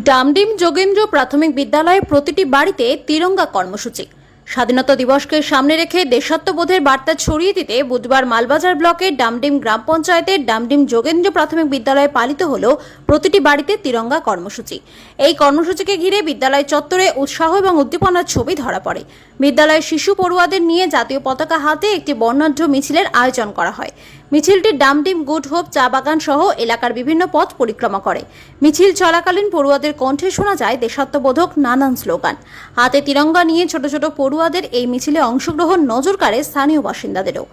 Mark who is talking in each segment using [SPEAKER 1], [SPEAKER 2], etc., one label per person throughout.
[SPEAKER 1] ডামডিম যোগেন্দ্র প্রাথমিক বিদ্যালয়ে প্রতিটি বাড়িতে তিরঙ্গা কর্মসূচি। স্বাধীনতা দিবসকে সামনে রেখে দেশাত্মবোধের বার্তা ছড়িয়ে দিতে বুধবার মালবাজার ব্লকের ডামডিম গ্রাম পঞ্চায়েতের ডামডিম যোগেন্দ্র প্রাথমিক বিদ্যালয়ে পালিত হলো প্রতিটি বাড়িতে তিরঙ্গা কর্মসূচি। এই কর্মসূচিকে ঘিরে বিদ্যালয় চত্বরে উৎসাহ এবং উদ্দীপনার ছবি ধরা পড়ে। বিদ্যালয়ের শিশু পড়ুয়াদের নিয়ে জাতীয় পতাকা হাতে একটি বর্ণাঢ্য মিছিলের আয়োজন করা হয়। মিছিলটি ডামডিম গুড হোপ চা বাগান সহ এলাকার বিভিন্ন পথ পরিক্রমা করে। মিছিল চলাকালীন পড়ুয়াদের কণ্ঠে শোনা যায় দেশাত্মবোধক নানান স্লোগান। হাতে তিরঙ্গা নিয়ে ছোট ছোট পড়ুয়াদের এই মিছিলে অংশগ্রহণ নজর কাড়ে স্থানীয় বাসিন্দাদেরও।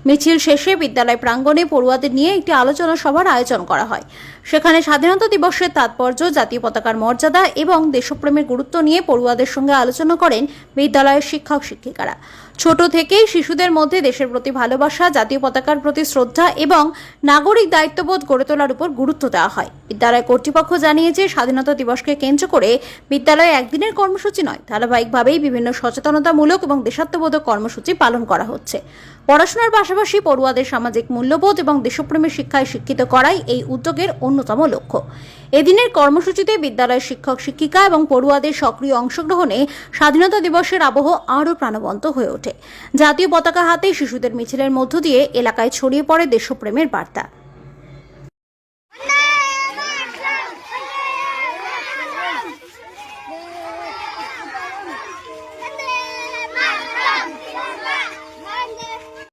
[SPEAKER 1] মিছিল শেষে বিদ্যালয় প্রাঙ্গণে পড়ুয়াদের নিয়ে একটি আলোচনা সভার আয়োজন করা হয়। সেখানে স্বাধীনতা দিবসের তাৎপর্য, জাতীয় পতাকার মর্যাদা এবং দেশপ্রেমের গুরুত্ব নিয়ে পড়ুয়াদের সঙ্গে আলোচনা করেন বিদ্যালয়ের শিক্ষক শিক্ষিকারা। ছোট থেকেই শিশুদের মধ্যে দেশের প্রতি ভালোবাসা, জাতীয় পতাকার প্রতি শ্রদ্ধা এবং নাগরিক দায়িত্ববোধ গড়ে তোলার উপর গুরুত্ব দেওয়া হয়। বিদ্যালয় কর্তৃপক্ষ জানিয়েছে, স্বাধীনতা দিবসকে কেন্দ্র করে বিদ্যালয়ে একদিনের কর্মসূচি নয়, ধারাবাহিকভাবেই বিভিন্ন সচেতনতামূলক এবং দেশাত্মবোধক কর্মসূচি পালন করা হচ্ছে। পড়াশোনার পাশাপাশি পড়ুয়াদের সামাজিক মূল্যবোধ এবং দেশপ্রেমের শিক্ষায় শিক্ষিত করাই এই উদ্যোগের অন্যতম লক্ষ্য। এদিনের কর্মসূচিতে বিদ্যালয়ের শিক্ষক শিক্ষিকা এবং পড়ুয়াদের সক্রিয় অংশগ্রহণে স্বাধীনতা দিবসের আবহ আরও প্রাণবন্ত হয়ে ওঠে। জাতীয় পতাকা হাতে শিশুদের মিছিলের মধ্য দিয়ে এলাকায় ছড়িয়ে পড়ে দেশপ্রেমের বার্তা।